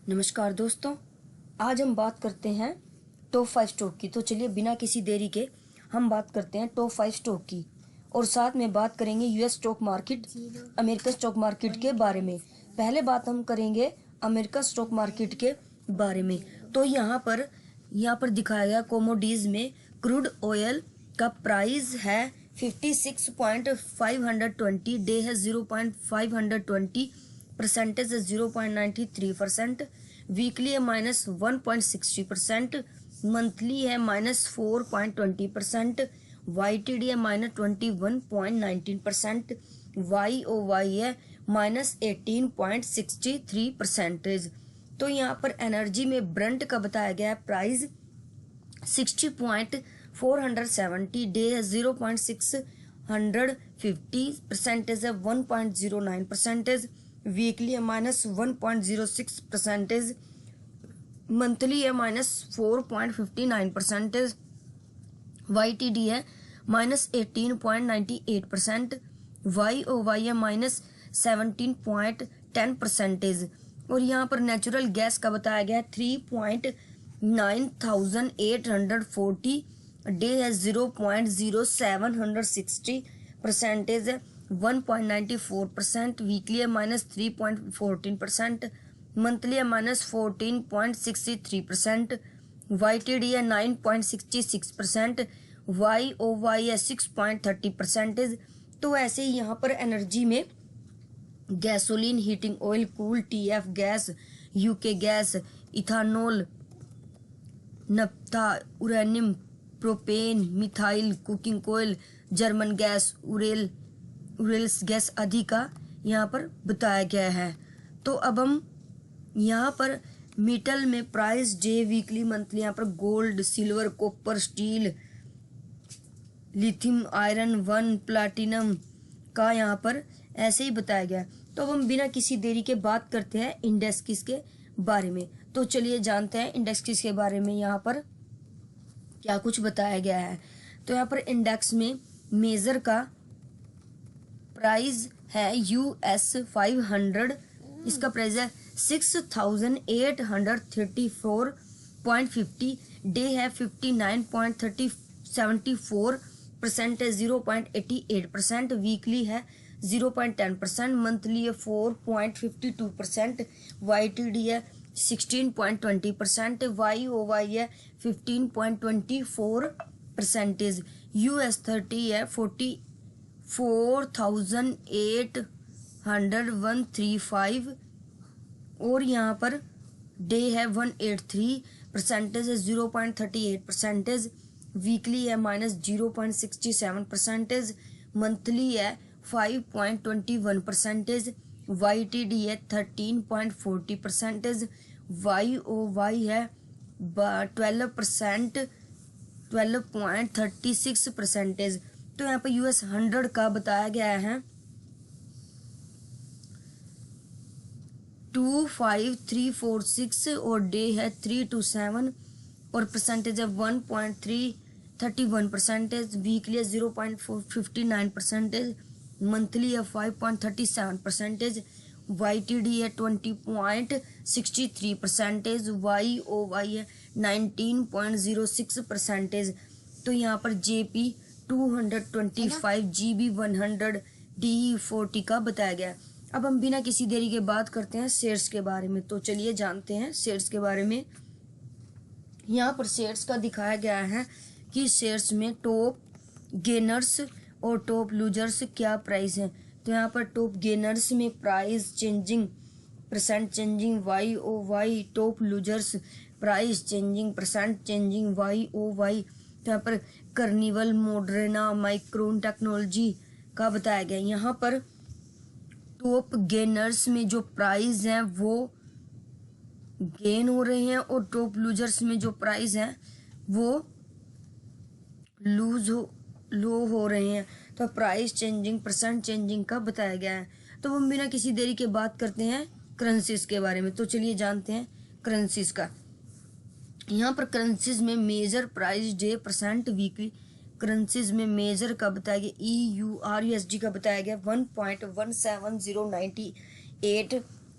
नमस्कार दोस्तों, आज हम बात करते हैं टॉप 5 स्टॉक की। तो चलिए बिना किसी देरी के हम बात करते हैं टॉप 5 स्टॉक की और साथ में बात करेंगे US stock market, America stock market के बारे में। पहले बात हम करेंगे अमेरिका स्टॉक मार्केट के बारे में। तो यहाँ पर दिखाया गया कोमोडीज में क्रूड ऑयल का प्राइस है 56.520, डे है 0.520, परसेंटेज है 0.93%, वीकली है -1.60%, मंथली है -4.20%, YTD है -21.19%, YOY है -18.63%। तो यहाँ पर एनर्जी में ब्रंट का बताया गया है प्राइस 60.470, डे है 0.650, परसेंटेज है 1.09%, वीकली है -1.06%, मंथली है -4.59%, YTD है -18.98%, YOY है -17.10%। और यहाँ पर नेचुरल गैस का बताया गया है 3.9840, डे है 0.0760, परसेंटेज है 1.94%, वीकली है -3.14%, मंथली है -14.63%, YTD है 9.66%, YOY है 6.30%। तो ऐसे ही यहाँ पर एनर्जी में gasoline, heating oil, coal, TF gas, UK gas, ethanol, naphtha, uranium, propane, methyl, cooking oil, German gas, Urals gas आदि का यहाँ पर बताया गया है। तो अब हम यहाँ पर मेटल में प्राइस, डे, वीकली, मंथली, यहाँ पर gold, silver, copper, steel, lithium, iron, one, platinum का यहाँ पर ऐसे ही बताया गया है। तो अब हम बिना किसी देरी के बात करते हैं इंडेक्स के बारे में। तो चलिए जानते हैं इंडेक्स के बारे में यहाँ पर क्या कुछ बताया गया है। तो यहाँ पर इंडेक्स में मेजर का प्राइस है US 500, इसका प्राइस है 6834.50, डे है 59.74, परसेंट है 0.88%, वीकली है 0.10%, मंथली है 4.52%, YTD है 16.20%, YOY है 15.24%, US 30 है 44,801.35, और यहाँ पर डे है 183, परसेंटेज है 0.38%, वीकली है -0.67%, मंथली है 5.21%, YTD है 13.40%, YOY है 12.36%। तो यहाँ पर US 100 का बताया गया है 25346, और डे है 327, और परसेंटेज है 1.31%, वीकली है 0.59%, मंथली है 5.37%, YTD है 20.63%, YOY है 19.06%। तो यहाँ पर JP 225, GB 100, DE 40 का बताया गया है। अब हम बिना किसी देरी के बात करते हैं शेयर्स के बारे में। तो चलिए जानते हैं शेयर्स के बारे में। यहाँ पर शेयर्स का दिखाया गया है कि शेयर्स में टॉप गेनर्स और टॉप लूजर्स क्या प्राइस है। तो यहाँ पर टॉप गेनर्स में price changing, percent changing, YOY, top losers price changing, percent changing, YOY। तो यहाँ पर कार्निवल, मॉडर्ना, माइक्रोन टेक्नोलॉजी का बताया गया। यहाँ पर टॉप गेनर्स में जो प्राइस हैं वो गेन हो रहे हैं, और टॉप लूजर्स में जो प्राइस हैं वो लो हो रहे हैं। तो प्राइस चेंजिंग, परसेंट चेंजिंग का बताया गया है। तो हम बिना किसी देरी के बात करते हैं करेंसीज के बारे में। तो चलिए जानते हैं करेंसीज का। यहाँ पर करेंसीज में major price, day, percent, weekly currencies में मेजर का बताया गया EUR USD का बताया गया 1.17098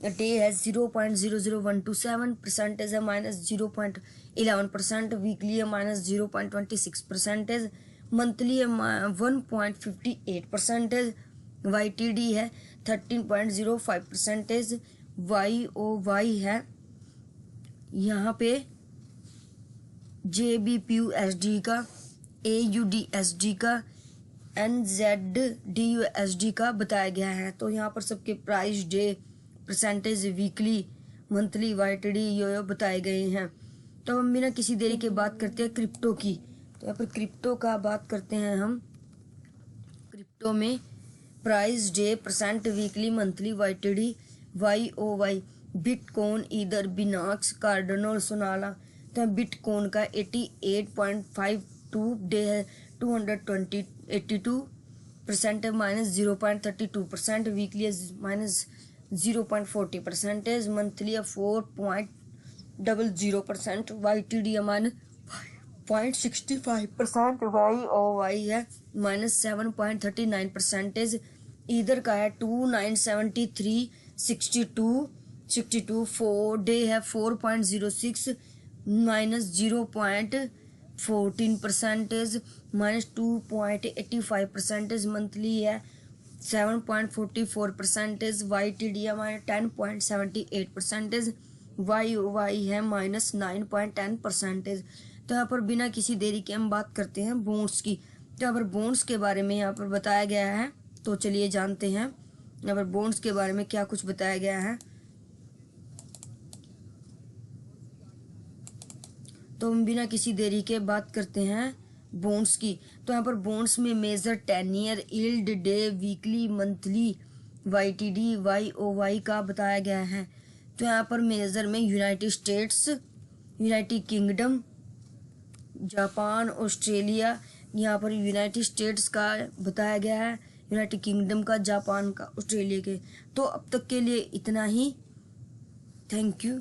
डे है 0.00127, परसेंटेज है -0.11%, वीकली है -0.26%, मंथली है 1.58%, YTD है 13.05%, YOY है यहाँ पे JBPUSD का, AUDSD का, NZDUSD का बताया गया है। तो यहाँ पर सबके price, day, percentage, weekly, monthly, YTD यो बताए गए हैं। तो हम बिना किसी देरी के बात करते हैं क्रिप्टो की। तो यहाँ पर क्रिप्टो का बात करते हैं हम। क्रिप्टो में price, day, percent, weekly, monthly, YTD, YOY, bitcoin, ether, Binance, Cardano, सोनाला। तो बिटकॉइन का 88.52 डे है 282% है -0.32%, वीकली है -0.40%, मंथली है 4.00%, YTD है -0.65%, YOY है -7.39%, ईदर का है 2973.62 4 डे है 4.06 -0.14%, -2.85%, मंथली है 7.44%, YTD है -10.78%, YOY है -9.10%। तो यहाँ पर बिना किसी देरी के हम बात करते हैं बॉन्ड्स की। तो यहाँ पर बॉन्ड्स के बारे में यहाँ पर बताया गया है। तो चलिए जानते हैं यहाँ पर बॉन्ड्स के बारे में क्या कुछ बताया गया है। तो हम बिना किसी देरी के बात करते हैं बॉन्ड्स की। तो यहाँ पर बॉन्ड्स में major 10 year, yield, day, weekly, monthly, YTD, YOY का बताया गया है। तो यहाँ पर मेजर में United states, United kingdom, Japan, Australia. यहाँ पर यूनाइटेड स्टेट्स का बताया गया है, यूनाइटेड किंगडम का, जापान का, ऑस्ट्रेलिया के। तो अब तक के लिए इतना ही। Thank you.